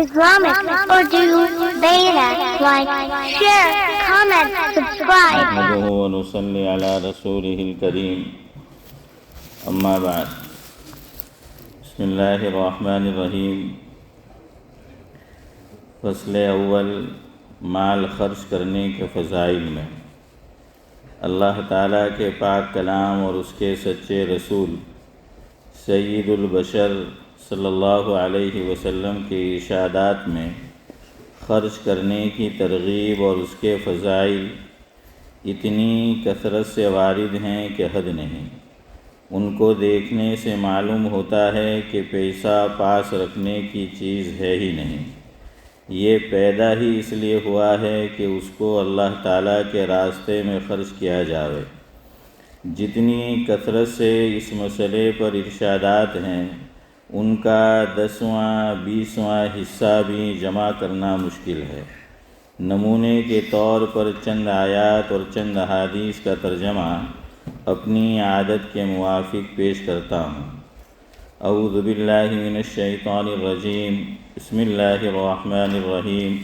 Islamic, Urdu, Beta, like, share, comment, subscribe. نحمده ونصلي على رسوله الكريم اما بعد بسم اللہ الرحمن الرحیم فصل اول مال خرچ کرنے کے فضائل میں اللہ تعالیٰ کے پاک کلام اور اس کے سچے رسول سید البشر صلی اللہ علیہ وسلم کے ارشادات میں خرچ کرنے کی ترغیب اور اس کے فضائل اتنی کثرت سے وارد ہیں کہ حد نہیں۔ ان کو دیکھنے سے معلوم ہوتا ہے کہ پیسہ پاس رکھنے کی چیز ہے ہی نہیں، یہ پیدا ہی اس لیے ہوا ہے کہ اس کو اللہ تعالیٰ کے راستے میں خرچ کیا جاوے۔ جتنی کثرت سے اس مسئلے پر ارشادات ہیں، ان کا 10واں 20واں حصہ بھی جمع کرنا مشکل ہے۔ نمونے کے طور پر چند آیات اور چند احادیث کا ترجمہ اپنی عادت کے موافق پیش کرتا ہوں۔ اعوذ باللہ من الشیطان الرجیم، بسم اللہ الرحمن الرحیم۔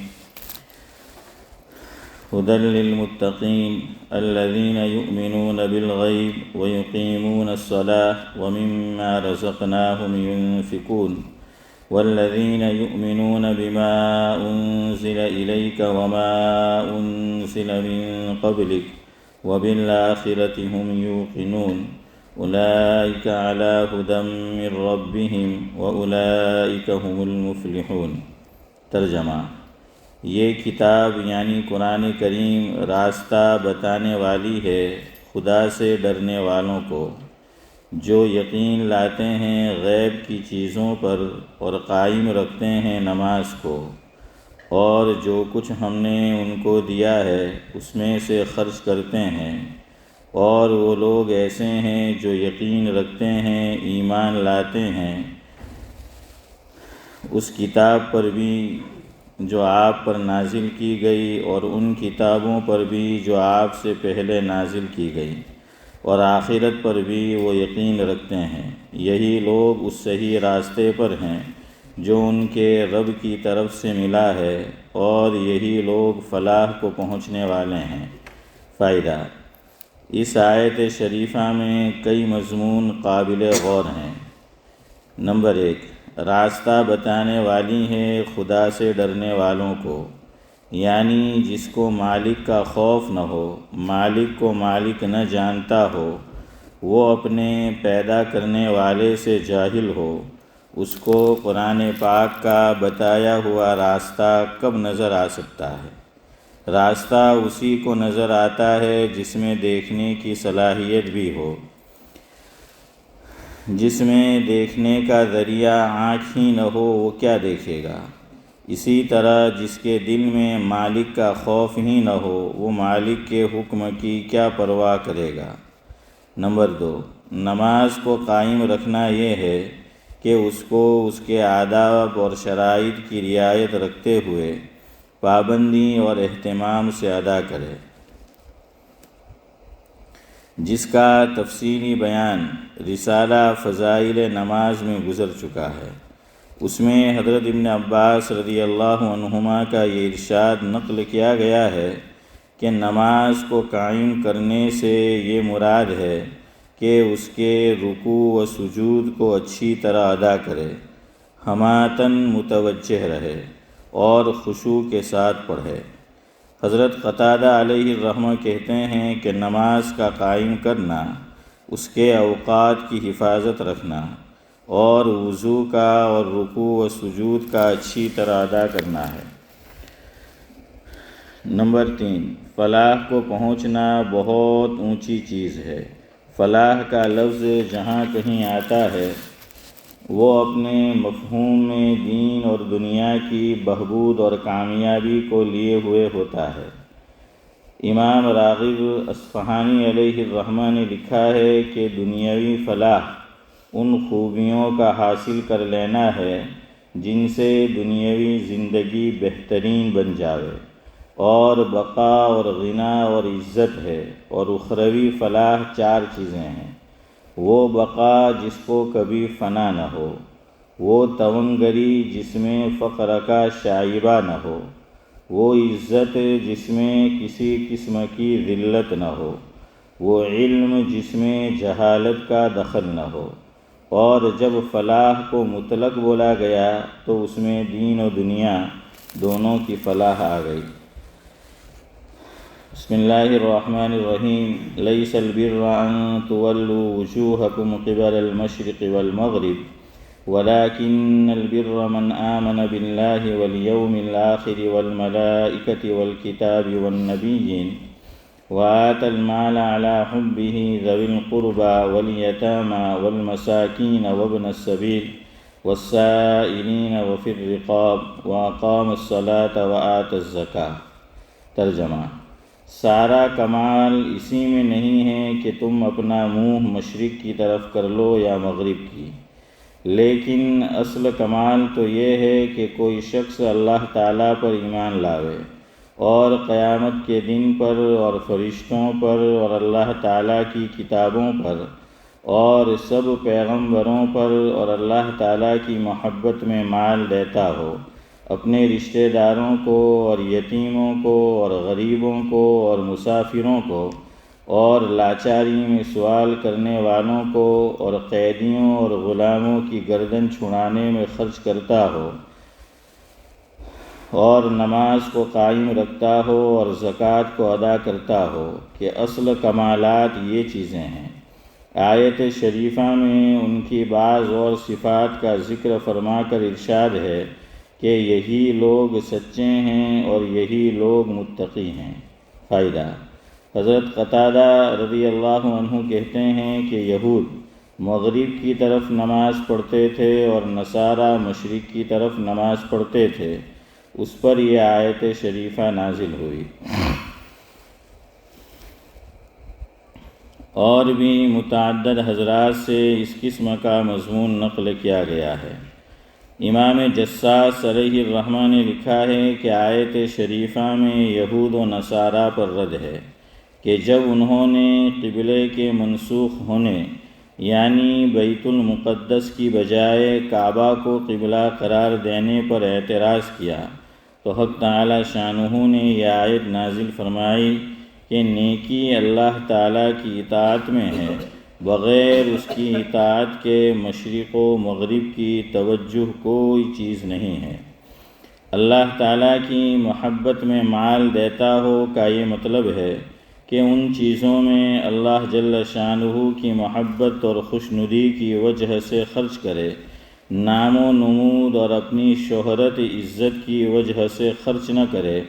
ھدی للمتقین الذین یؤمنون بالغیب ویقیمون الصلاة ومما رزقناہم ینفقون والذین یؤمنون بما انزل الیک وما انزل من قبلک وبالآخرۃ ھم یوقنون اولئک علی ھدی من ربہم واولئک ھم المفلحون۔ ترجمہ: یہ کتاب یعنی قرآن کریم راستہ بتانے والی ہے خدا سے ڈرنے والوں کو، جو یقین لاتے ہیں غیب کی چیزوں پر اور قائم رکھتے ہیں نماز کو، اور جو کچھ ہم نے ان کو دیا ہے اس میں سے خرچ کرتے ہیں، اور وہ لوگ ایسے ہیں جو یقین رکھتے ہیں، ایمان لاتے ہیں اس کتاب پر بھی جو آپ پر نازل کی گئی اور ان کتابوں پر بھی جو آپ سے پہلے نازل کی گئی، اور آخرت پر بھی وہ یقین رکھتے ہیں۔ یہی لوگ اس صحیح راستے پر ہیں جو ان کے رب کی طرف سے ملا ہے، اور یہی لوگ فلاح کو پہنچنے والے ہیں۔ فائدہ: اس آیت شریفہ میں کئی مضمون قابل غور ہیں۔ نمبر 1، راستہ بتانے والی ہے خدا سے ڈرنے والوں کو، یعنی جس کو مالک کا خوف نہ ہو، مالک کو مالک نہ جانتا ہو، وہ اپنے پیدا کرنے والے سے جاہل ہو، اس کو قرآن پاک کا بتایا ہوا راستہ کب نظر آ سکتا ہے؟ راستہ اسی کو نظر آتا ہے جس میں دیکھنے کی صلاحیت بھی ہو۔ جس میں دیکھنے کا ذریعہ آنکھ ہی نہ ہو وہ کیا دیکھے گا؟ اسی طرح جس کے دل میں مالک کا خوف ہی نہ ہو وہ مالک کے حکم کی کیا پرواہ کرے گا؟ نمبر 2، نماز کو قائم رکھنا یہ ہے کہ اس کو اس کے آداب اور شرائط کی رعایت رکھتے ہوئے پابندی اور اہتمام سے ادا کرے، جس کا تفصیلی بیان رسالہ فضائل نماز میں گزر چکا ہے۔ اس میں حضرت ابن عباس رضی اللہ عنہما کا یہ ارشاد نقل کیا گیا ہے کہ نماز کو قائم کرنے سے یہ مراد ہے کہ اس کے رکوع و سجود کو اچھی طرح ادا کرے، ہماتاً متوجہ رہے اور خشوع کے ساتھ پڑھے۔ حضرت قتادہ علیہ الرحمہ کہتے ہیں کہ نماز کا قائم کرنا، اس کے اوقات کی حفاظت رکھنا، اور وضو کا اور رکوع و سجود کا اچھی طرح ادا کرنا ہے۔ نمبر 3، فلاح کو پہنچنا بہت اونچی چیز ہے۔ فلاح کا لفظ جہاں کہیں آتا ہے وہ اپنے مفہوم میں دین اور دنیا کی بہبود اور کامیابی کو لیے ہوئے ہوتا ہے۔ امام راغب اصفہانی علیہ الرحمہ نے لکھا ہے کہ دنیاوی فلاح ان خوبیوں کا حاصل کر لینا ہے جن سے دنیاوی زندگی بہترین بن جاوے، اور بقا اور غنا اور عزت ہے، اور اخروی فلاح 4 چیزیں ہیں۔ وہ بقا جس کو کبھی فنا نہ ہو، وہ تونگری جس میں فقر کا شائبہ نہ ہو، وہ عزت جس میں کسی قسم کی ذلت نہ ہو، وہ علم جس میں جہالت کا دخل نہ ہو۔ اور جب فلاح کو مطلق بولا گیا تو اس میں دین و دنیا دونوں کی فلاح آ گئی۔ بسم اللہ الرحمن الرحیم۔ لیس البر ان تولوا وجوہکم قبل المشرق والمغرب ولكن البر من آمن بالله واليوم الآخر والملائكة والكتاب والنبيين وآتى المال على حبه ذوي القربى واليتامى والمساكين وابن السبيل والسائلين وفي الرقاب وأقام الصلاة وآتى الزكاة۔ ترجمہ: سارا کمال اسی میں نہیں ہے کہ تم اپنا منہ مشرق کی طرف کر لو یا مغرب کی، لیکن اصل کمال تو یہ ہے کہ کوئی شخص اللہ تعالیٰ پر ایمان لاوے اور قیامت کے دن پر اور فرشتوں پر اور اللہ تعالیٰ کی کتابوں پر اور سب پیغمبروں پر اور اللہ تعالیٰ کی محبت میں مال دیتا ہو، اپنے رشتہ داروں کو اور یتیموں کو اور غریبوں کو اور مسافروں کو اور لاچاری میں سوال کرنے والوں کو اور قیدیوں اور غلاموں کی گردن چھڑانے میں خرچ کرتا ہو اور نماز کو قائم رکھتا ہو اور زکوٰۃ کو ادا کرتا ہو کہ اصل کمالات یہ چیزیں ہیں۔ آیت شریفہ میں ان کی بعض اور صفات کا ذکر فرما کر ارشاد ہے کہ یہی لوگ سچے ہیں اور یہی لوگ متقی ہیں۔ فائدہ: حضرت قتادہ رضی اللہ عنہ کہتے ہیں کہ یہود مغرب کی طرف نماز پڑھتے تھے اور نصارہ مشرق کی طرف نماز پڑھتے تھے، اس پر یہ آیت شریفہ نازل ہوئی۔ اور بھی متعدد حضرات سے اس قسم کا مضمون نقل کیا گیا ہے۔ امام جساس علیہ الرحمہ نے لکھا ہے کہ آیت شریفہ میں یہود و نصارہ پر رد ہے کہ جب انہوں نے قبلے کے منسوخ ہونے یعنی بیت المقدس کی بجائے کعبہ کو قبلہ قرار دینے پر اعتراض کیا تو حق تعالی شانہ نے یہ آیت نازل فرمائی کہ نیکی اللہ تعالیٰ کی اطاعت میں ہے، بغیر اس کی اطاعت کے مشرق و مغرب کی توجہ کوئی چیز نہیں ہے۔ اللہ تعالیٰ کی محبت میں مال دیتا ہو کا یہ مطلب ہے کہ ان چیزوں میں اللہ جل شانہ کی محبت اور خوشنودی کی وجہ سے خرچ کرے، نام و نمود اور اپنی شہرت عزت کی وجہ سے خرچ نہ کرے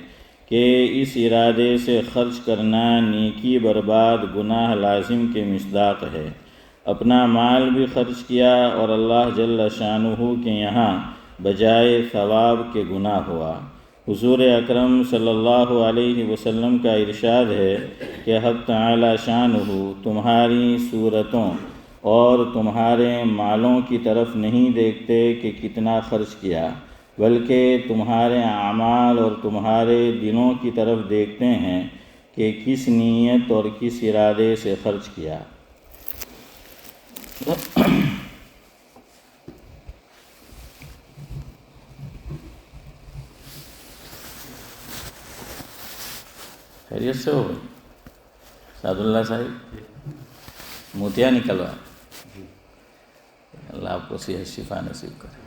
کہ اس ارادے سے خرچ کرنا نیکی برباد گناہ لازم کے مصداق ہے۔ اپنا مال بھی خرچ کیا اور اللہ جل شانہ کے یہاں بجائے ثواب کے گناہ ہوا۔ حضور اکرم صلی اللہ علیہ وسلم کا ارشاد ہے کہ حق تعالی شانہ تمہاری صورتوں اور تمہارے مالوں کی طرف نہیں دیکھتے کہ کتنا خرچ کیا، بلکہ تمہارے اعمال اور تمہارے دلوں کی طرف دیکھتے ہیں کہ کس نیت اور کس ارادے سے خرچ کیا۔ خیریت سے ہو گئی سعد اللہ صاحب؟ موتیا نکلوا، اللہ آپ کو صحت شفا نصیب کرے۔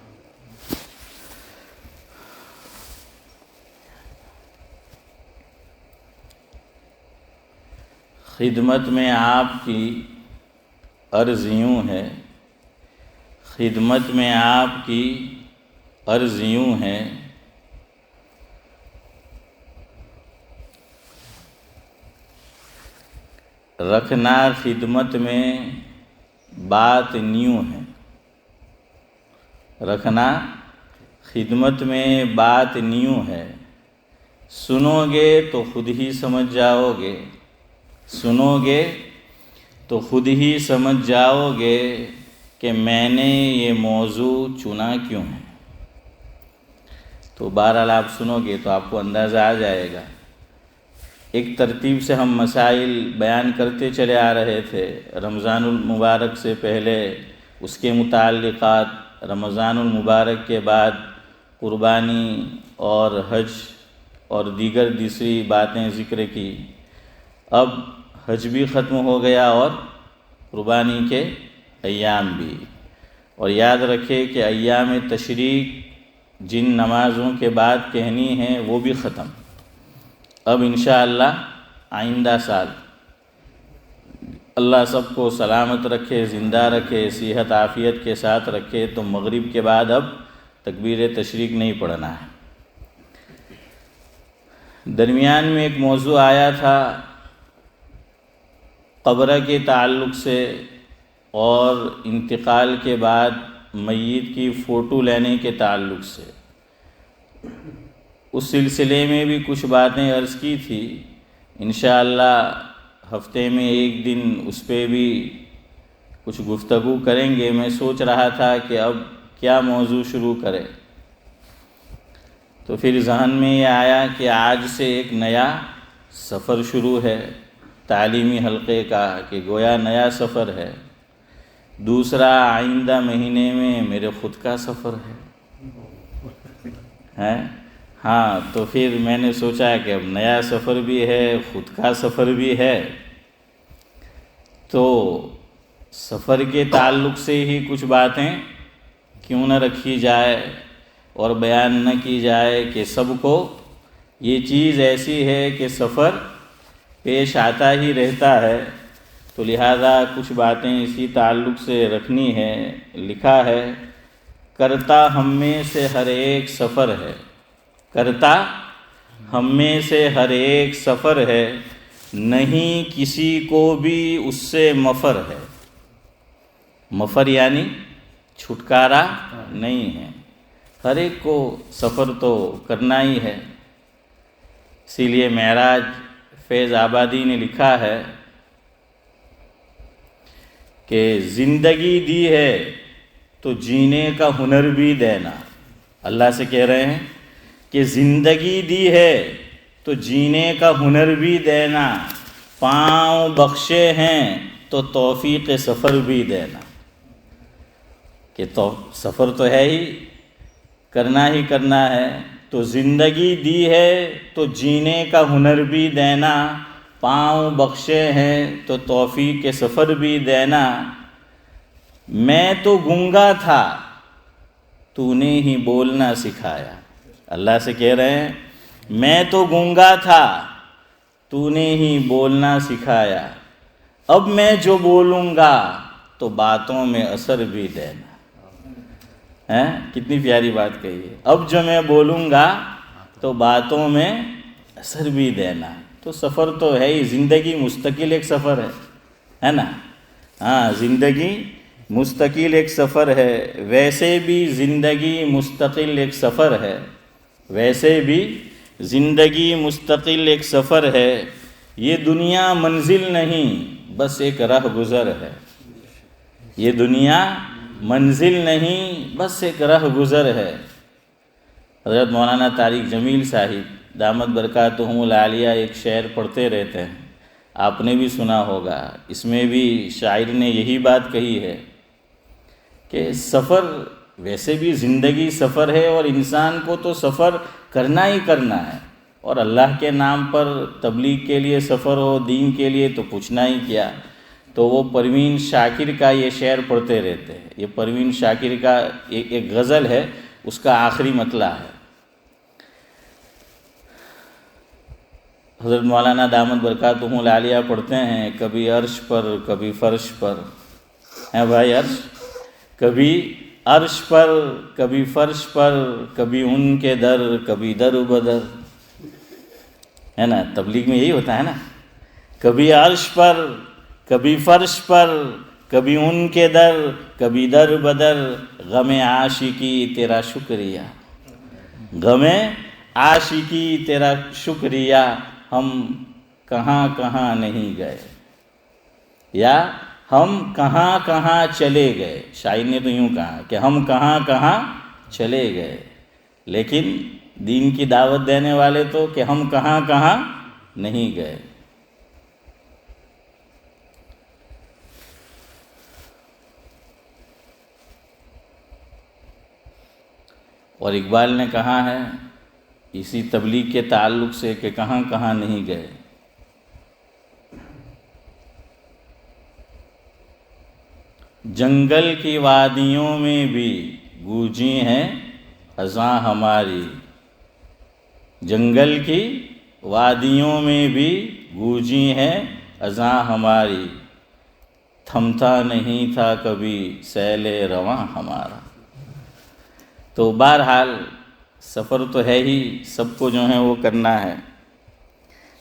خدمت میں آپ کی عرض یوں ہے، خدمت میں آپ کی عرض یوں ہے، رکھنا خدمت میں بات نیوں ہے، رکھنا خدمت میں بات نیوں ہے، سنو گے تو خود ہی سمجھ جاؤ گے، سنو گے تو خود ہی سمجھ جاؤ گے کہ میں نے یہ موضوع چنا کیوں ہے۔ تو بہرحال آپ سنو گے تو آپ کو اندازہ آ جائے گا۔ ایک ترتیب سے ہم مسائل بیان کرتے چلے آ رہے تھے، رمضان المبارک سے پہلے اس کے متعلقات، رمضان المبارک کے بعد قربانی اور حج اور دیگر دوسری باتیں ذکر کی. اب حج بھی ختم ہو گیا اور قربانی کے ایام بھی. اور یاد رکھے کہ ایام تشریق جن نمازوں کے بعد کہنی ہیں وہ بھی ختم. اب انشاءاللہ آئندہ سال اللہ سب کو سلامت رکھے، زندہ رکھے، صحت عافیت کے ساتھ رکھے، تو مغرب کے بعد اب تکبیر تشریق نہیں پڑھنا ہے. درمیان میں ایک موضوع آیا تھا قبر کے تعلق سے اور انتقال کے بعد میت کی فوٹو لینے کے تعلق سے. اس سلسلے میں بھی کچھ باتیں عرض کی تھی. انشاءاللہ ہفتے میں ایک دن اس پہ بھی کچھ گفتگو کریں گے. میں سوچ رہا تھا کہ اب کیا موضوع شروع کرے، تو پھر ذہن میں یہ آیا کہ آج سے ایک نیا سفر شروع ہے تعلیمی حلقے کا، کہ گویا نیا سفر ہے. دوسرا آئندہ مہینے میں میرے خود کا سفر ہے. ہاں، تو پھر میں نے سوچا کہ اب نیا سفر بھی ہے، خود کا سفر بھی ہے، تو سفر کے تعلق سے ہی کچھ باتیں کیوں نہ رکھی جائے اور بیان نہ کی جائے کہ سب کو یہ چیز ایسی ہے کہ سفر پیش آتا ہی رہتا ہے. تو لہذا کچھ باتیں اسی تعلق سے رکھنی ہے. لکھا ہے کرتا ہم میں سے ہر ایک سفر ہے، کرتا ہم میں سے ہر ایک سفر ہے، نہیں کسی کو بھی اس سے مفر ہے. مفر یعنی چھٹکارا نہیں ہے، ہر ایک کو سفر تو کرنا ہی ہے. اسی لیے معراج فیض آبادی نے لکھا ہے کہ زندگی دی ہے تو جینے کا ہنر بھی دینا. اللہ سے کہہ رہے ہیں کہ زندگی دی ہے تو جینے کا ہنر بھی دینا، پاؤں بخشے ہیں تو توفیق سفر بھی دینا. کہ تو سفر تو ہے ہی، کرنا ہی کرنا ہے. تو زندگی دی ہے تو جینے کا ہنر بھی دینا، پاؤں بخشے ہیں تو توفیق سفر بھی دینا. میں تو گنگا تھا تو نے ہی بولنا سکھایا. اللہ سے کہہ رہے ہیں میں تو گنگا تھا تو نے ہی بولنا سکھایا، اب میں جو بولوں گا تو باتوں میں اثر بھی دینا. کتنی پیاری بات کہی ہے. اب جو میں بولوں گا تو باتوں میں اثر بھی دینا. تو سفر تو ہے ہی، زندگی مستقل ایک سفر ہے نا. ہاں، زندگی مستقل ایک سفر ہے. ویسے بھی زندگی مستقل ایک سفر ہے، ویسے بھی زندگی مستقل ایک سفر ہے. یہ دنیا منزل نہیں بس ایک راہ گزر ہے. یہ دنیا منزل نہیں بس ایک راہ گزر ہے. حضرت مولانا طارق جمیل صاحب دامت برکاتہم العالیہ ایک شعر پڑھتے رہتے ہیں، آپ نے بھی سنا ہوگا. اس میں بھی شاعر نے یہی بات کہی ہے کہ سفر ویسے بھی زندگی سفر ہے اور انسان کو تو سفر کرنا ہی کرنا ہے. اور اللہ کے نام پر تبلیغ کے لیے سفر ہو، دین کے لیے تو پوچھنا ہی کیا. تو وہ پروین شاکر کا یہ شعر پڑھتے رہتے ہیں. یہ پروین شاکر کا ایک غزل ہے، اس کا آخری مطلع ہے. حضرت مولانا دامت برکاتہم العالیہ پڑھتے ہیں کبھی عرش پر کبھی فرش پر. ہیں بھائی، عرش کبھی عرش پر کبھی فرش پر، کبھی ان کے در کبھی در بدر. ہے نا، تبلیغ میں یہی ہوتا ہے نا. کبھی عرش پر کبھی فرش پر، کبھی ان کے در کبھی در بدر. غم عاشقی تیرا شکریہ، غم عاشقی تیرا شکریہ، ہم کہاں کہاں نہیں گئے، یا ہم کہاں کہاں چلے گئے. شاعر نے تو یوں کہا کہ ہم کہاں کہاں چلے گئے، لیکن دین کی دعوت دینے والے تو کہ ہم کہاں کہاں نہیں گئے. اور اقبال نے کہا ہے اسی تبلیغ کے تعلق سے کہ کہاں کہاں نہیں گئے. جنگل کی وادیوں میں بھی گونجی ہیں اذاں ہماری، جنگل کی وادیوں میں بھی گونجی ہیں اذاں ہماری، تھمتا نہیں تھا کبھی سیل رواں ہمارا. تو بہرحال سفر تو ہے ہی، سب کو جو ہے وہ کرنا ہے.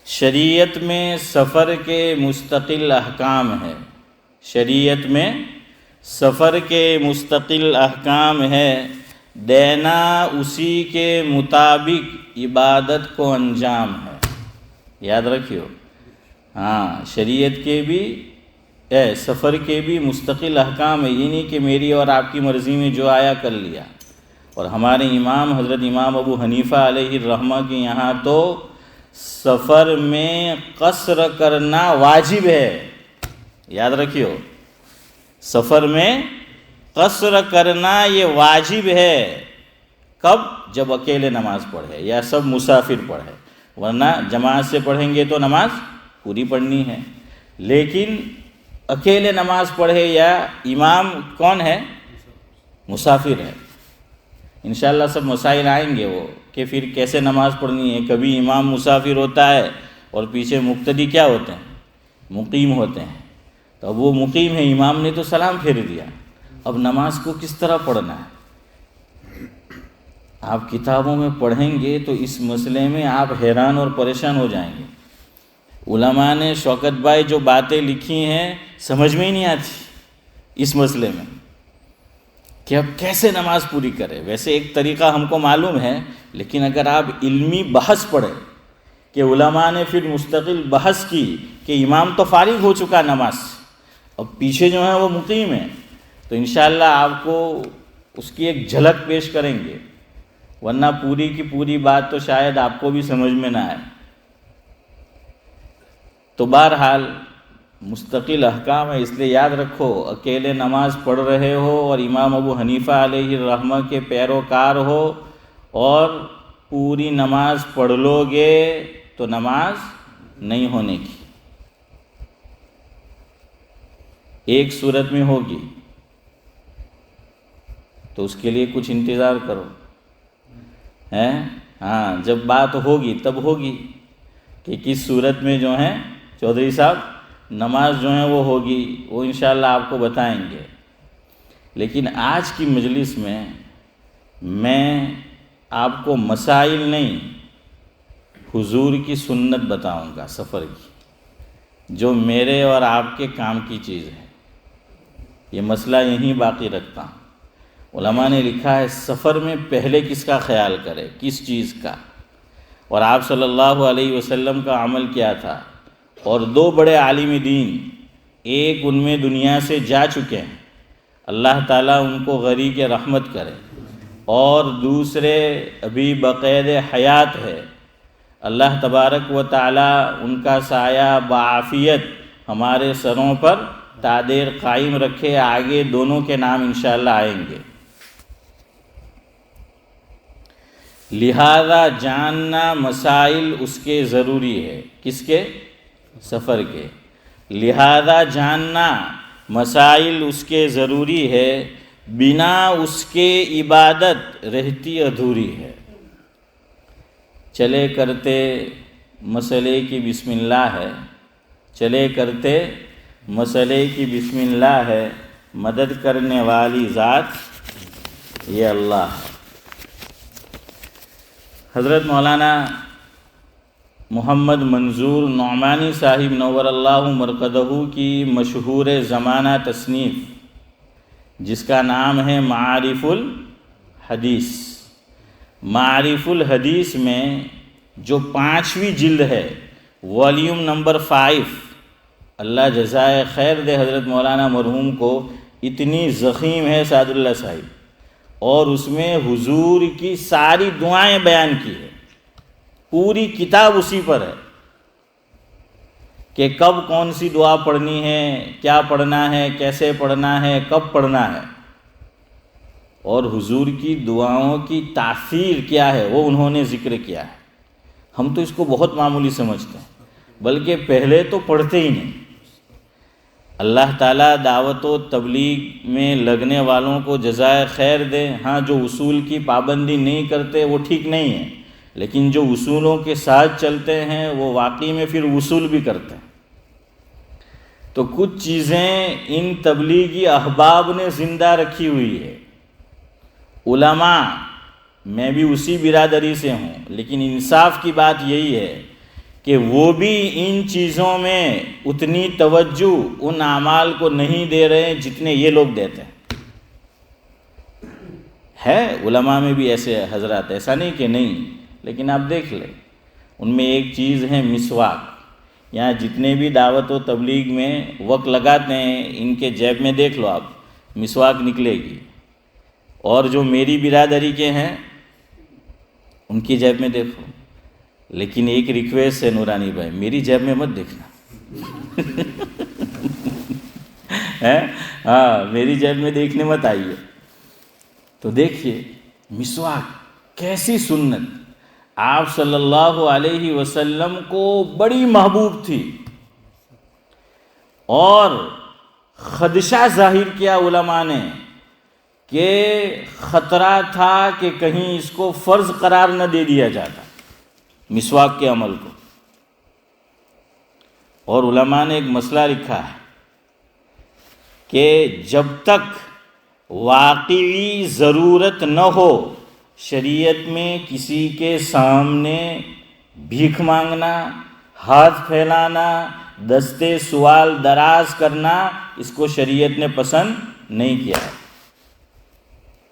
شریعت میں سفر کے مستقل احکام ہے، شریعت میں سفر کے مستقل احکام ہے، دینا اسی کے مطابق عبادت کو انجام ہے. یاد رکھیو، ہاں شریعت کے بھی سفر کے بھی مستقل احکام ہے. یہ نہیں کہ میری اور آپ کی مرضی میں جو آیا کر لیا. اور ہمارے امام حضرت امام ابو حنیفہ علیہ الرحمہ کے یہاں تو سفر میں قصر کرنا واجب ہے. یاد رکھیو، سفر میں قصر کرنا یہ واجب ہے. کب؟ جب اکیلے نماز پڑھے یا سب مسافر پڑھے، ورنہ جماعت سے پڑھیں گے تو نماز پوری پڑھنی ہے. لیکن اکیلے نماز پڑھے یا امام کون ہے؟ مسافر ہے. انشاءاللہ سب مسائل آئیں گے وہ کہ پھر کیسے نماز پڑھنی ہے. کبھی امام مسافر ہوتا ہے اور پیچھے مقتدی کیا ہوتے ہیں؟ مقیم ہوتے ہیں. تو اب وہ مقیم ہے، امام نے تو سلام پھیر دیا، اب نماز کو کس طرح پڑھنا ہے؟ آپ کتابوں میں پڑھیں گے تو اس مسئلے میں آپ حیران اور پریشان ہو جائیں گے. علماء نے شوکت بھائی جو باتیں لکھی ہیں سمجھ میں ہی نہیں آتی اس مسئلے میں کہ اب کیسے نماز پوری کرے. ویسے ایک طریقہ ہم کو معلوم ہے، لیکن اگر آپ علمی بحث پڑھیں کہ علماء نے پھر مستقل بحث کی کہ امام تو فارغ ہو چکا نماز، اب پیچھے جو ہے وہ مقیم ہے، تو انشاءاللہ آپ کو اس کی ایک جھلک پیش کریں گے. ورنہ پوری کی پوری بات تو شاید آپ کو بھی سمجھ میں نہ آئے. تو بہرحال مستقل احکام ہے، اس لیے یاد رکھو، اکیلے نماز پڑھ رہے ہو اور امام ابو حنیفہ علیہ الرحمہ کے پیروکار ہو اور پوری نماز پڑھ لو گے تو نماز نہیں ہونے کی. ایک صورت میں ہوگی تو اس کے لیے کچھ انتظار کرو. ہاں جب بات ہوگی تب ہوگی کہ کس صورت میں جو ہے چودھری صاحب نماز جو ہے وہ ہوگی، وہ انشاءاللہ آپ کو بتائیں گے. لیکن آج کی مجلس میں آپ کو مسائل نہیں، حضور کی سنت بتاؤں گا سفر کی، جو میرے اور آپ کے کام کی چیز ہے. یہ مسئلہ یہیں باقی رکھتا ہوں. علماء نے لکھا ہے سفر میں پہلے کس کا خیال کرے، کس چیز کا، اور آپ صلی اللہ علیہ وسلم کا عمل کیا تھا. اور دو بڑے عالم دین، ایک ان میں دنیا سے جا چکے ہیں، اللہ تعالیٰ ان کو غریق رحمت کرے، اور دوسرے ابھی بقید حیات ہے، اللہ تبارک و تعالیٰ ان کا سایہ بعافیت ہمارے سروں پر تادیر قائم رکھے. آگے دونوں کے نام انشاءاللہ آئیں گے. لہذا جاننا مسائل اس کے ضروری ہے. کس کے؟ سفر کے. لہذا جاننا مسائل اس کے ضروری ہے، بنا اس کے عبادت رہتی ادھوری ہے. چلے کرتے مسئلے کی بسم اللہ ہے، چلے کرتے مسئلے کی بسم اللہ ہے، مدد کرنے والی ذات یہ اللہ ہے. حضرت مولانا محمد منظور نعمانی صاحب نور اللہ مرقدہ کی مشہور زمانہ تصنیف، جس کا نام ہے معارف الحدیث. معارف الحدیث میں جو 5ویں جلد ہے، والیوم نمبر 5، اللہ جزائے خیر دے حضرت مولانا مرحوم کو، اتنی ضخیم ہے سعد اللہ صاحب، اور اس میں حضور کی ساری دعائیں بیان کی ہے. پوری کتاب اسی پر ہے کہ کب کون سی دعا پڑھنی ہے، کیا پڑھنا ہے، کیسے پڑھنا ہے، کب پڑھنا ہے. اور حضور کی دعاؤں کی تاثیر کیا ہے وہ انہوں نے ذکر کیا ہے۔ ہم تو اس کو بہت معمولی سمجھتے ہیں، بلکہ پہلے تو پڑھتے ہی نہیں۔ اللہ تعالیٰ دعوت و تبلیغ میں لگنے والوں کو جزائے خیر دے۔ ہاں، جو اصول کی پابندی نہیں کرتے وہ ٹھیک نہیں ہے، لیکن جو اصولوں کے ساتھ چلتے ہیں وہ واقعی میں پھر وصول بھی کرتے ہیں۔ تو کچھ چیزیں ان تبلیغی احباب نے زندہ رکھی ہوئی ہے۔ علماء، میں بھی اسی برادری سے ہوں، لیکن انصاف کی بات یہی ہے کہ وہ بھی ان چیزوں میں اتنی توجہ ان اعمال کو نہیں دے رہے جتنے یہ لوگ دیتے ہیں۔ ہے علماء میں بھی ایسے حضرات، ایسا نہیں کہ نہیں، لیکن آپ دیکھ لیں ان میں ایک چیز ہے مسواک۔ یہاں جتنے بھی دعوت و تبلیغ میں وقت لگاتے ہیں ان کے جیب میں دیکھ لو آپ، مسواک نکلے گی۔ اور جو میری برادری کے ہیں ان کی جیب میں دیکھو، لیکن ایک ریکویسٹ ہے نورانی بھائی، میری جیب میں مت دیکھنا۔ ہاں، میری جیب میں دیکھنے مت آئیے۔ تو دیکھیے مسواک کیسی سنت آپ صلی اللہ علیہ وسلم کو بڑی محبوب تھی، اور خدشہ ظاہر کیا علماء نے کہ خطرہ تھا کہ کہیں اس کو فرض قرار نہ دے دیا جاتا، مسواک کے عمل کو۔ اور علماء نے ایک مسئلہ لکھا ہے کہ جب تک واقعی ضرورت نہ ہو، شریعت میں کسی کے سامنے بھیک مانگنا، ہاتھ پھیلانا، دستے سوال دراز کرنا، اس کو شریعت نے پسند نہیں کیا ہے۔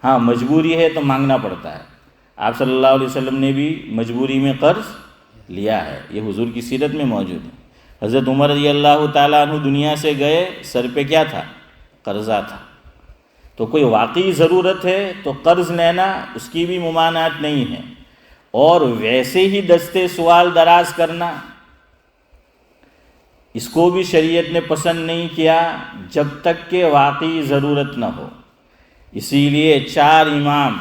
ہاں، مجبوری ہے تو مانگنا پڑتا ہے۔ آپ صلی اللہ علیہ وسلم نے بھی مجبوری میں قرض لیا ہے، یہ حضور کی سیرت میں موجود ہے۔ حضرت عمر رضی اللہ تعالیٰ عنہ دنیا سے گئے، سر پہ کیا تھا؟ قرضہ تھا۔ تو کوئی واقعی ضرورت ہے تو قرض لینا اس کی بھی ممانعت نہیں ہے، اور ویسے ہی دستے سوال دراز کرنا اس کو بھی شریعت نے پسند نہیں کیا جب تک کہ واقعی ضرورت نہ ہو۔ اسی لیے 4 امام،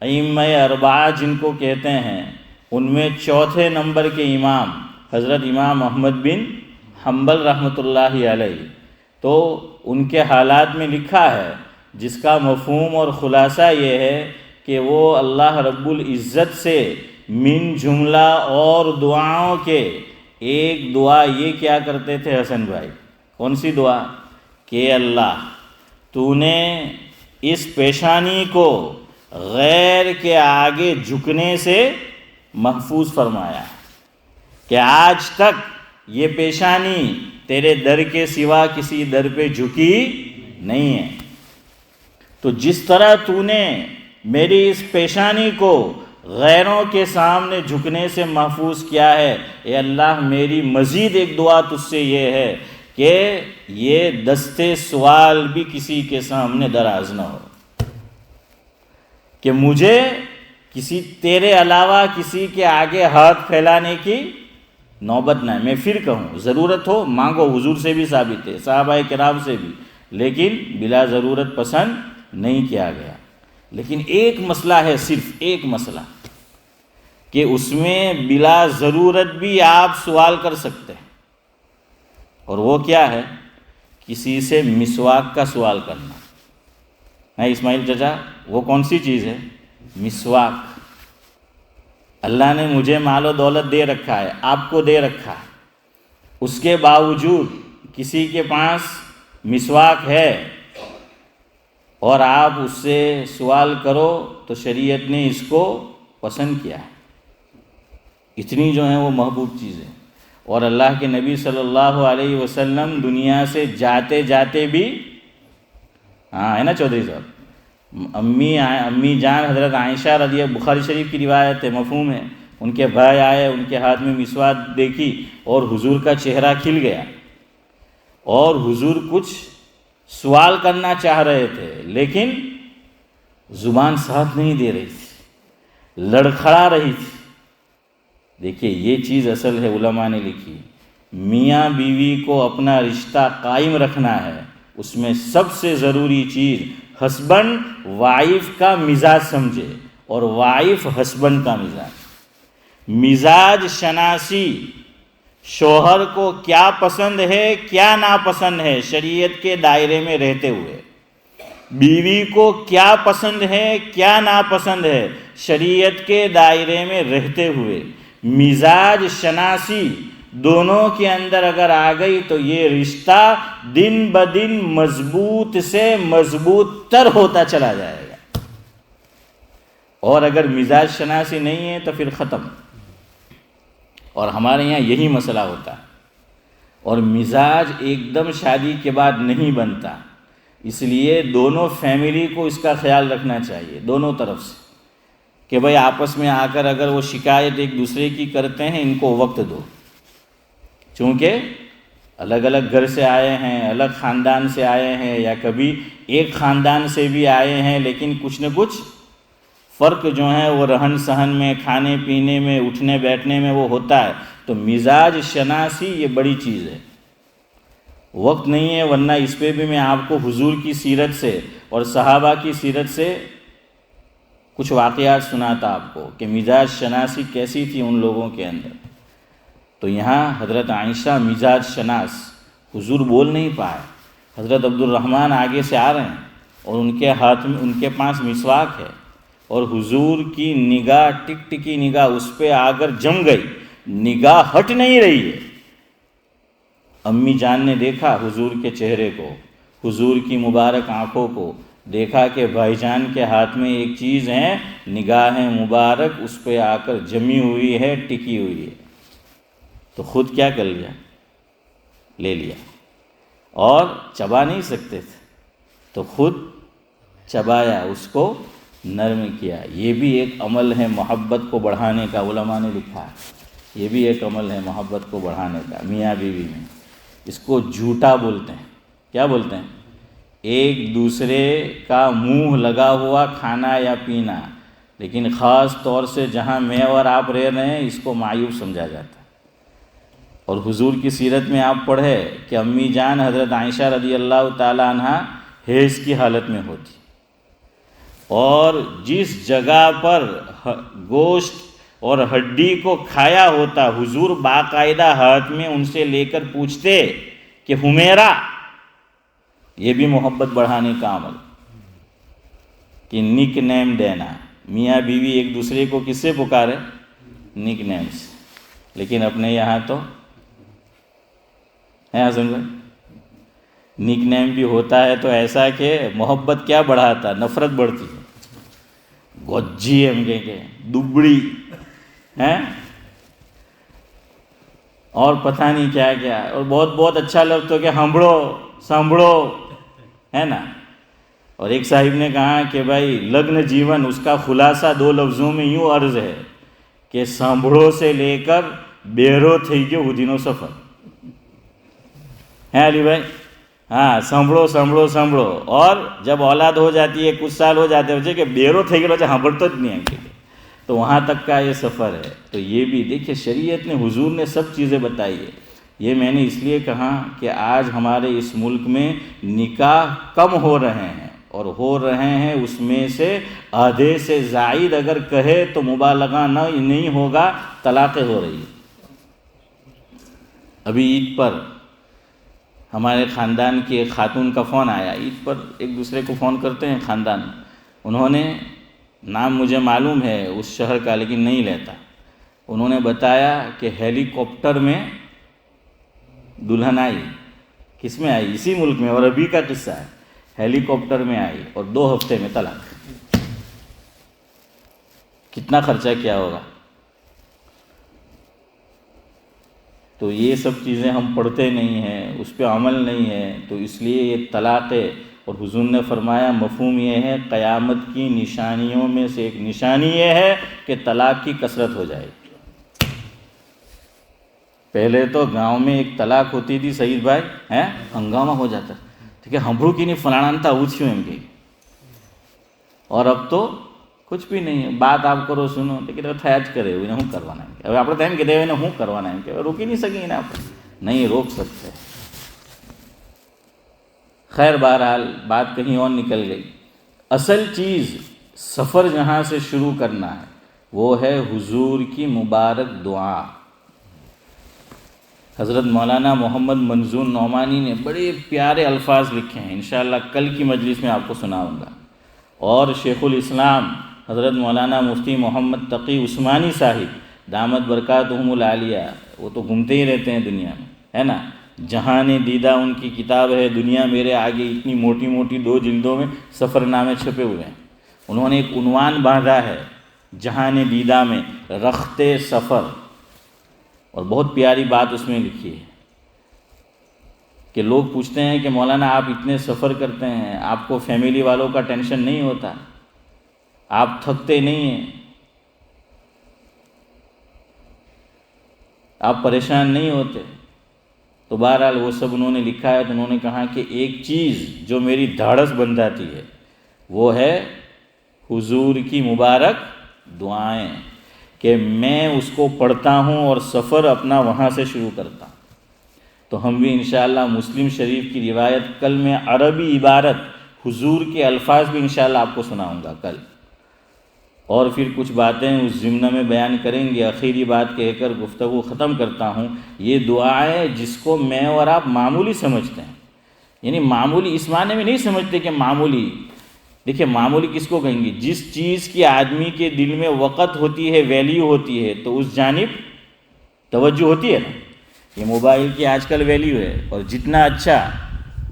ائمہ اربعہ جن کو کہتے ہیں، ان میں چوتھے نمبر کے امام حضرت امام احمد بن حنبل رحمۃ اللہ علیہ، تو ان کے حالات میں لکھا ہے، جس کا مفہوم اور خلاصہ یہ ہے کہ وہ اللہ رب العزت سے من جملہ اور دعاؤں کے ایک دعا یہ کیا کرتے تھے حسن بھائی؟ کون سی دعا؟ کہ اللہ تو نے اس پیشانی کو غیر کے آگے جھکنے سے محفوظ فرمایا، کہ آج تک یہ پیشانی تیرے در کے سوا کسی در پہ جھکی نہیں ہے۔ تو جس طرح تو نے میری اس پیشانی کو غیروں کے سامنے جھکنے سے محفوظ کیا ہے، اے اللہ میری مزید ایک دعا تجھ سے یہ ہے کہ یہ دستے سوال بھی کسی کے سامنے دراز نہ ہو، کہ مجھے کسی تیرے علاوہ کسی کے آگے ہاتھ پھیلانے کی نوبت نہ ہے۔ میں پھر کہوں، ضرورت ہو مانگو، حضور سے بھی ثابت ہے، صحابہ کرام سے بھی، لیکن بلا ضرورت پسند نہیں کیا گیا۔ لیکن ایک مسئلہ ہے، صرف ایک مسئلہ، کہ اس میں بلا ضرورت بھی آپ سوال کر سکتے ہیں، اور وہ کیا ہے؟ کسی سے مسواک کا سوال کرنا ہے۔ اسماعیل چچا، وہ کون سی چیز ہے؟ مسواک۔ اللہ نے مجھے مال و دولت دے رکھا ہے، آپ کو دے رکھا ہے، اس کے باوجود کسی کے پاس مسواک ہے اور آپ اس سے سوال کرو تو شریعت نے اس کو پسند کیا ہے۔ اتنی جو ہیں وہ محبوب چیزیں، اور اللہ کے نبی صلی اللہ علیہ وسلم دنیا سے جاتے جاتے بھی، ہاں ہے نا چودھری صاحب، امی جان حضرت عائشہ رضی اللہ، بخاری شریف کی روایت ہے، مفہوم ہے، ان کے بھائی آئے، ان کے ہاتھ میں مسواک دیکھی اور حضور کا چہرہ کھل گیا، اور حضور کچھ سوال کرنا چاہ رہے تھے لیکن زبان ساتھ نہیں دے رہی تھی، لڑکھڑا رہی تھی۔ دیکھیے یہ چیز اصل ہے، علماء نے لکھی، میاں بیوی کو اپنا رشتہ قائم رکھنا ہے، اس میں سب سے ضروری چیز ہسبینڈ وائف کا مزاج سمجھے اور وائف ہسبینڈ کا مزاج شناسی، شوہر کو کیا پسند ہے کیا ناپسند ہے شریعت کے دائرے میں رہتے ہوئے، بیوی کو کیا پسند ہے کیا ناپسند ہے شریعت کے دائرے میں رہتے ہوئے، مزاج شناسی دونوں کے اندر اگر آ گئی تو یہ رشتہ دن بدن مضبوط سے مضبوط تر ہوتا چلا جائے گا، اور اگر مزاج شناسی نہیں ہے تو پھر ختم۔ اور ہمارے یہاں یہی مسئلہ ہوتا ہے، اور مزاج ایک دم شادی کے بعد نہیں بنتا، اس لیے دونوں فیملی کو اس کا خیال رکھنا چاہیے دونوں طرف سے کہ بھئی آپس میں آ کر اگر وہ شکایت ایک دوسرے کی کرتے ہیں ان کو وقت دو، چونکہ الگ الگ گھر سے آئے ہیں، الگ خاندان سے آئے ہیں، یا کبھی ایک خاندان سے بھی آئے ہیں، لیکن کچھ نہ کچھ فرق جو ہے وہ رہن سہن میں، کھانے پینے میں، اٹھنے بیٹھنے میں وہ ہوتا ہے۔ تو مزاج شناسی یہ بڑی چیز ہے، وقت نہیں ہے، ورنہ اس پہ بھی میں آپ کو حضور کی سیرت سے اور صحابہ کی سیرت سے کچھ واقعات سناتا آپ کو کہ مزاج شناسی کیسی تھی ان لوگوں کے اندر۔ تو یہاں حضرت عائشہ مزاج شناس، حضور بول نہیں پائے، حضرت عبد الرحمن آگے سے آ رہے ہیں اور ان کے ہاتھ میں ان کے پاس مسواک ہے، اور حضور کی نگاہ ٹک ٹکی نگاہ اس پہ آ کر جم گئی، نگاہ ہٹ نہیں رہی ہے۔ امی جان نے دیکھا حضور کے چہرے کو، حضور کی مبارک آنکھوں کو، دیکھا کہ بھائی جان کے ہاتھ میں ایک چیز ہے، نگاہ مبارک اس پہ آ کر جمی ہوئی ہے، ٹکی ہوئی ہے، تو خود کیا کر لیا، لے لیا، اور چبا نہیں سکتے تھے تو خود چبایا، اس کو نرم کیا۔ یہ بھی ایک عمل ہے محبت کو بڑھانے کا، علماء نے لکھا ہے یہ بھی ایک عمل ہے محبت کو بڑھانے کا میاں بیوی میں۔ اس کو جھوٹا بولتے ہیں، کیا بولتے ہیں؟ ایک دوسرے کا منہ لگا ہوا کھانا یا پینا، لیکن خاص طور سے جہاں میں اور آپ رہ رہے ہیں اس کو معیوب سمجھا جاتا ہے۔ اور حضور کی سیرت میں آپ پڑھے کہ امی جان حضرت عائشہ رضی اللہ تعالی عنہ حیض کی حالت میں ہوتی، اور جس جگہ پر گوشت اور ہڈی کو کھایا ہوتا حضور باقاعدہ ہاتھ میں ان سے لے کر پوچھتے کہ حمیرہ، یہ بھی محبت بڑھانے کا عمل کہ نک نیم دینا۔ میاں بیوی ایک دوسرے کو کس سے پکارے؟ نک نیم سے، لیکن اپنے یہاں تو ہے حسن بھائی، نک نیم بھی ہوتا ہے تو ایسا کہ محبت کیا بڑھاتا، نفرت بڑھتی ہے۔ گجی ہم کہیں گے، دبڑی ہیں، اور پتہ نہیں کیا کیا، اور بہت بہت اچھا لفظ تو کہ ہمبڑو سنبھڑو، ہے نا۔ اور ایک صاحب نے کہا کہ بھائی لگن جیون اس کا خلاصہ 2 لفظوں میں یوں عرض ہے کہ سنبھڑو سے لے کر بیرو تھی گیو دنوں سفر ہے علی بھائی، ہاں سنبھڑو سنبھڑو سنبھڑو، اور جب اولاد ہو جاتی ہے کچھ سال ہو جاتے ہیں بچے کہ بیرو تھے گئے بچے ہمبڑ تو نہیں ہیں، تو وہاں تک کا یہ سفر ہے۔ تو یہ بھی دیکھیے شریعت نے، حضور نے سب چیزیں بتائی ہے۔ یہ میں نے اس لیے کہا کہ آج ہمارے اس ملک میں نکاح کم ہو رہے ہیں، اور ہو رہے ہیں اس میں سے آدھے سے زائد اگر کہے تو مبالغہ نہیں ہوگا، طلاقیں ہو رہی ہیں۔ ابھی عید پر ہمارے خاندان کی ایک خاتون کا فون آیا، عید پر ایک دوسرے کو فون کرتے ہیں خاندان، انہوں نے نام مجھے معلوم ہے اس شہر کا لیکن نہیں لیتا، انہوں نے بتایا کہ ہیلی کاپٹر میں دلہن آئی، کس میں آئی؟ اسی ملک میں، اور ابھی کا قصہ ہے، ہیلی کاپٹر میں آئی اور 2 ہفتے میں طلاق۔ کتنا خرچہ کیا ہوگا؟ تو یہ سب چیزیں ہم پڑھتے نہیں ہیں، اس پہ عمل نہیں ہے، تو اس لیے یہ طلاق ہے۔ اور حضور نے فرمایا مفہوم یہ ہے قیامت کی نشانیوں میں سے ایک نشانی یہ ہے کہ طلاق کی کثرت ہو جائے گی۔ پہلے تو گاؤں میں ایک طلاق ہوتی تھی سعید بھائی، ہنگامہ ہو جاتا، ٹھیک ہے، ہمبڑو کی نہیں فلانا تھا اوچھیوں ان کی، اور اب تو کچھ بھی نہیں ہے، بات آپ کرو سنو، لیکن تھیاج کرے ہوئے ہوں کروانا ہے، اب آپ ٹائم کہتے ہوئے ہوں کروانا ہے، روک ہی نہیں سکیں نا، آپ نہیں روک سکتے۔ خیر بہرحال بات کہیں اور نکل گئی۔ اصل چیز سفر جہاں سے شروع کرنا ہے وہ ہے حضور کی مبارک دعا. حضرت مولانا محمد منظور نعمانی نے بڑے پیارے الفاظ لکھے ہیں، انشاءاللہ کل کی مجلس میں آپ کو سناؤں گا. اور شیخ الاسلام حضرت مولانا مفتی محمد تقی عثمانی صاحب دامت برکاتہم العالیہ، وہ تو گھومتے ہی رہتے ہیں دنیا میں، ہے نا. جہان دیدہ ان کی کتاب ہے، دنیا میرے آگے، اتنی موٹی موٹی 2 جلدوں میں سفر نامے چھپے ہوئے ہیں. انہوں نے ایک عنوان باندھا ہے جہان دیدہ میں، رخت سفر، اور بہت پیاری بات اس میں لکھی ہے کہ لوگ پوچھتے ہیں کہ مولانا آپ اتنے سفر کرتے ہیں، آپ کو فیملی والوں کا ٹینشن نہیں ہوتا، آپ تھکتے نہیں ہیں، آپ پریشان نہیں ہوتے؟ تو بہرحال وہ سب انہوں نے لکھا ہے. تو انہوں نے کہا کہ ایک چیز جو میری دھاڑس بن جاتی ہے وہ ہے حضور کی مبارک دعائیں، کہ میں اس کو پڑھتا ہوں اور سفر اپنا وہاں سے شروع کرتا ہوں. تو ہم بھی انشاءاللہ مسلم شریف کی روایت، کل میں عربی عبارت حضور کے الفاظ بھی انشاءاللہ آپ کو سناؤں گا کل، اور پھر کچھ باتیں اس ضمن میں بیان کریں گے. آخری بات کہہ کر گفتگو ختم کرتا ہوں. یہ دعا ہے جس کو میں اور آپ معمولی سمجھتے ہیں، یعنی معمولی اس معنی میں نہیں سمجھتے کہ معمولی. دیکھیں معمولی کس کو کہیں گے؟ جس چیز کی آدمی کے دل میں وقت ہوتی ہے، ویلیو ہوتی ہے، تو اس جانب توجہ ہوتی ہے نا. یہ موبائل کی آج کل ویلیو ہے، اور جتنا اچھا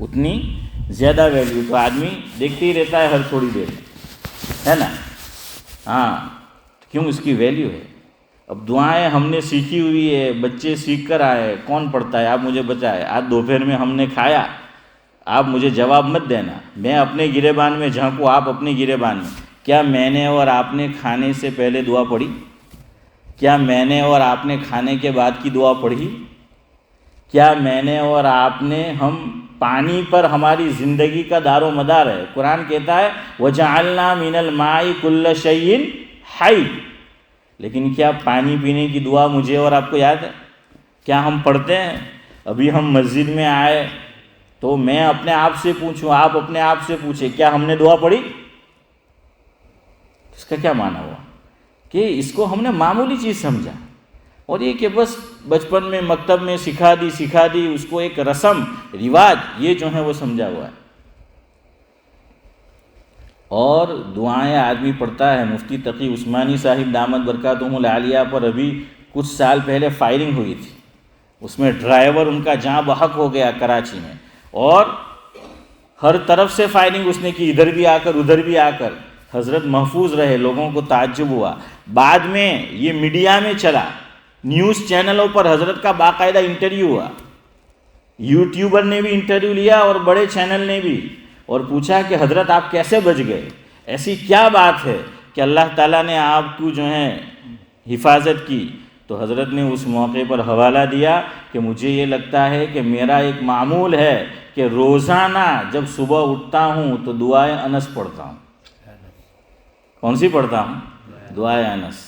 اتنی زیادہ ویلیو، تو آدمی دیکھتے ہی رہتا ہے ہر تھوڑی دیر میں، ہے نا. ہاں، کیوں؟ اس کی ویلیو ہے. اب دعائیں ہم نے سیکھی ہوئی ہے، بچے سیکھ کر آئے، کون پڑھتا ہے؟ آپ مجھے بتائے. آج دوپہر میں ہم نے کھایا، آپ مجھے جواب مت دینا، میں اپنے گریبان میں جھانکوں، آپ اپنے گریبان میں. کیا میں نے اور آپ نے کھانے سے پہلے دعا پڑھی؟ کیا میں نے اور آپ نے کھانے کے بعد کی دعا پڑھی؟ کیا میں نے اور آپ نے، ہم پانی پر ہماری زندگی کا دار و مدار ہے. قرآن کہتا ہے وَجَعَلْنَا مِنَ الْمَاءِ كُلَّ شَيْءٍ حَيٍّ، لیکن کیا پانی پینے کی دعا مجھے اور آپ کو یاد ہے؟ کیا ہم پڑھتے ہیں؟ ابھی ہم مسجد میں آئے تو میں اپنے آپ سے پوچھوں، آپ اپنے آپ سے پوچھیں، کیا ہم نے دعا پڑھی؟ اس کا کیا معنی ہوا؟ کہ اس کو ہم نے معمولی چیز سمجھا، اور یہ کہ بس بچپن میں مکتب میں سکھا دی، اس کو ایک رسم رواج یہ جو ہے وہ سمجھا ہوا ہے. اور دعائیں آدمی پڑھتا ہے. مفتی تقی عثمانی صاحب دامت برکاتہم العالیہ پر ابھی کچھ سال پہلے فائرنگ ہوئی تھی، اس میں ڈرائیور ان کا جاں بحق ہو گیا کراچی میں، اور ہر طرف سے فائرنگ اس نے کی، ادھر بھی آ کر ادھر بھی آ کر. حضرت محفوظ رہے، لوگوں کو تعجب ہوا. بعد میں یہ میڈیا میں چلا، نیوز چینلوں پر حضرت کا باقاعدہ انٹرویو ہوا، یوٹیوبر نے بھی انٹرویو لیا اور بڑے چینل نے بھی، اور پوچھا کہ حضرت آپ کیسے بچ گئے؟ ایسی کیا بات ہے کہ اللہ تعالیٰ نے آپ کو جو ہے حفاظت کی؟ تو حضرت نے اس موقع پر حوالہ دیا کہ مجھے یہ لگتا ہے کہ میرا ایک معمول ہے کہ روزانہ جب صبح اٹھتا ہوں تو دعائے انس پڑھتا ہوں. کون سی پڑھتا ہوں؟ دعائے انس.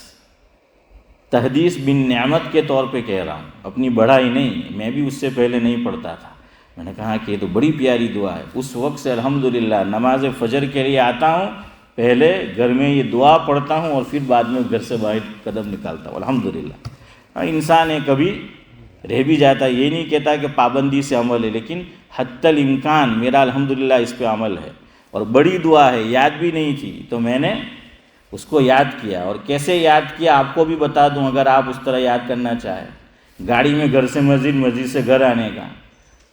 تحدیث بن نعمت کے طور پہ کہہ رہا ہوں، اپنی بڑھائی نہیں، میں بھی اس سے پہلے نہیں پڑھتا تھا. میں نے کہا کہ یہ تو بڑی پیاری دعا ہے. اس وقت سے الحمدللہ نماز فجر کے لیے آتا ہوں، پہلے گھر میں یہ دعا پڑھتا ہوں اور پھر بعد میں گھر سے باہر قدم نکالتا ہوں. الحمدللہ. انسان ہے کبھی رہ بھی جاتا ہے، یہ نہیں کہتا کہ پابندی سے عمل ہے، لیکن حتی الامکان میرا الحمدللہ اس پہ عمل ہے. اور بڑی دعا ہے، یاد بھی نہیں تھی تو میں نے اس کو یاد کیا. اور کیسے یاد کیا آپ کو بھی بتا دوں اگر آپ اس طرح یاد کرنا چاہیں. گاڑی میں گھر سے مسجد، مسجد سے گھر آنے کا،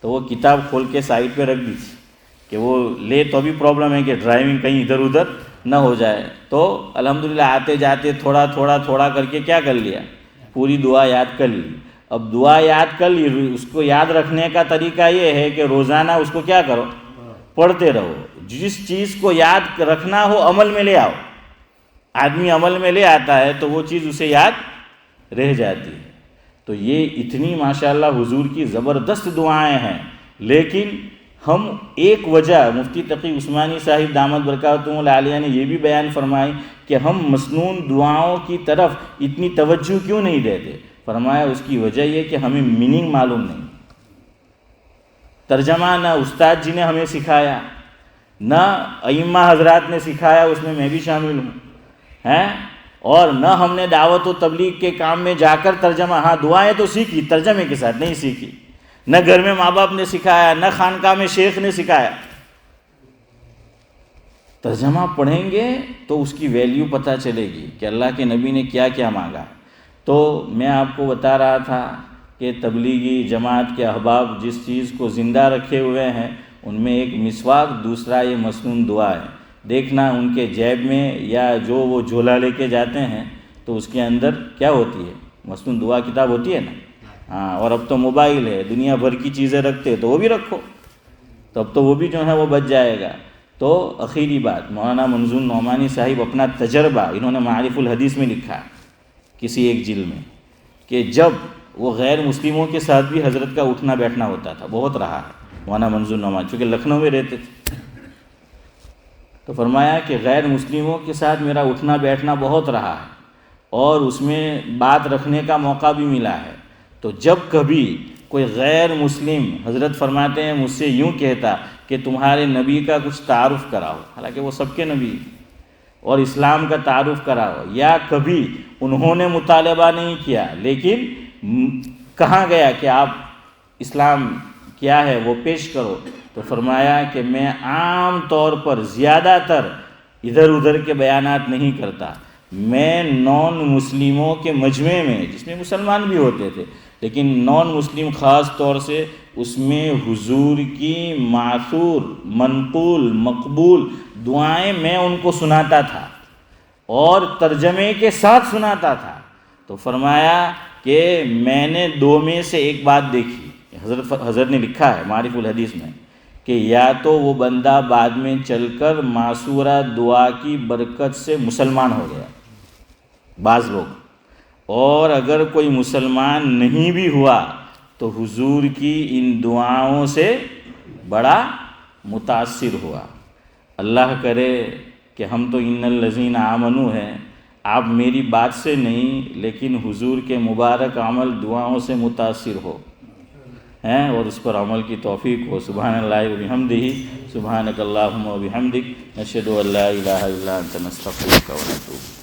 تو وہ کتاب کھول کے سائڈ پہ رکھ دی تھی کہ وہ لے تو بھی پرابلم ہے کہ ڈرائیونگ کہیں ادھر ادھر نہ ہو جائے. تو الحمدللہ آتے جاتے تھوڑا تھوڑا تھوڑا کر کے کیا کر لیا، پوری دعا یاد کر لی. اب دعا یاد کر لی، اس کو یاد رکھنے کا طریقہ یہ ہے کہ روزانہ اس کو کیا کرو، پڑھتے رہو. جس چیز کو یاد رکھنا ہو عمل میں لے آؤ. آدمی عمل میں لے آتا ہے تو وہ چیز اسے یاد رہ جاتی ہے. تو یہ اتنی ماشاءاللہ حضور کی زبردست دعائیں ہیں. لیکن ہم ایک وجہ مفتی تقی عثمانی صاحب دامت برکاتہم العالیہ نے یہ بھی بیان فرمائی کہ ہم مسنون دعاؤں کی طرف اتنی توجہ کیوں نہیں دیتے. فرمایا اس کی وجہ یہ کہ ہمیں میننگ معلوم نہیں، ترجمہ نہ استاد جی نے ہمیں سکھایا، نہ ائمہ حضرات نے سکھایا اس میں بھی شامل ہوں ہیں، اور نہ ہم نے دعوت و تبلیغ کے کام میں جا کر ترجمہ، ہاں دعائیں تو سیکھی، ترجمے کے ساتھ نہیں سیکھی، نہ گھر میں ماں باپ نے سکھایا، نہ خانقاہ میں شیخ نے سکھایا۔ ترجمہ پڑھیں گے تو اس کی ویلیو پتہ چلے گی کہ اللہ کے نبی نے کیا کیا مانگا۔ تو میں آپ کو بتا رہا تھا کہ تبلیغی جماعت کے احباب جس چیز کو زندہ رکھے ہوئے ہیں ان میں ایک مسواک، دوسرا یہ مسنون دعا ہے۔ دیکھنا ان کے جیب میں یا جو وہ جھولا لے کے جاتے ہیں تو اس کے اندر کیا ہوتی ہے؟ مسنون دعا کتاب ہوتی ہے نا، ہاں، اور اب تو موبائل ہے، دنیا بھر کی چیزیں رکھتے تو وہ بھی رکھو، تو اب تو وہ بھی جو ہے وہ بچ جائے گا۔ تو اخیری بات، مولانا منظور نعمانی صاحب اپنا تجربہ انہوں نے معارف الحدیث میں لکھا کسی ایک جلد میں، کہ جب وہ غیر مسلموں کے ساتھ بھی حضرت کا اٹھنا بیٹھنا ہوتا تھا، بہت رہا ہے مولانا منظور نعمانی، چونکہ لکھنؤ میں رہتے تھے، تو فرمایا کہ غیر مسلموں کے ساتھ میرا اٹھنا بیٹھنا بہت رہا ہے اور اس میں بات رکھنے کا موقع بھی ملا ہے۔ تو جب کبھی کوئی غیر مسلم، حضرت فرماتے ہیں، مجھ سے یوں کہتا کہ تمہارے نبی کا کچھ تعارف کراؤ، حالانکہ وہ سب کے نبی، اور اسلام کا تعارف کراؤ، یا کبھی انہوں نے مطالبہ نہیں کیا لیکن کہاں گیا کہ آپ اسلام کیا ہے وہ پیش کرو، تو فرمایا کہ میں عام طور پر زیادہ تر ادھر ادھر کے بیانات نہیں کرتا، میں نان مسلموں کے مجمع میں، جس میں مسلمان بھی ہوتے تھے لیکن نان مسلم خاص طور سے، اس میں حضور کی معثور، منقول، مقبول دعائیں میں ان کو سناتا تھا اور ترجمے کے ساتھ سناتا تھا۔ تو فرمایا کہ میں نے دو میں سے ایک بات دیکھی، حضرت نے لکھا ہے معارف الحدیث میں، کہ یا تو وہ بندہ بعد میں چل کر معصورہ دعا کی برکت سے مسلمان ہو گیا، بعض لوگ، اور اگر کوئی مسلمان نہیں بھی ہوا تو حضور کی ان دعاؤں سے بڑا متاثر ہوا۔ اللہ کرے کہ ہم تو ان الذین آمنوا ہیں، آپ میری بات سے نہیں لیکن حضور کے مبارک عمل دعاؤں سے متاثر ہو ہیں اور اس پر عمل کی توفیق ہو۔ سبحان اللہ و بحمدہ، سبحانک اللہم و بحمدک، نشہد ان لا الہ الا انت، نستغفرک و نتوب۔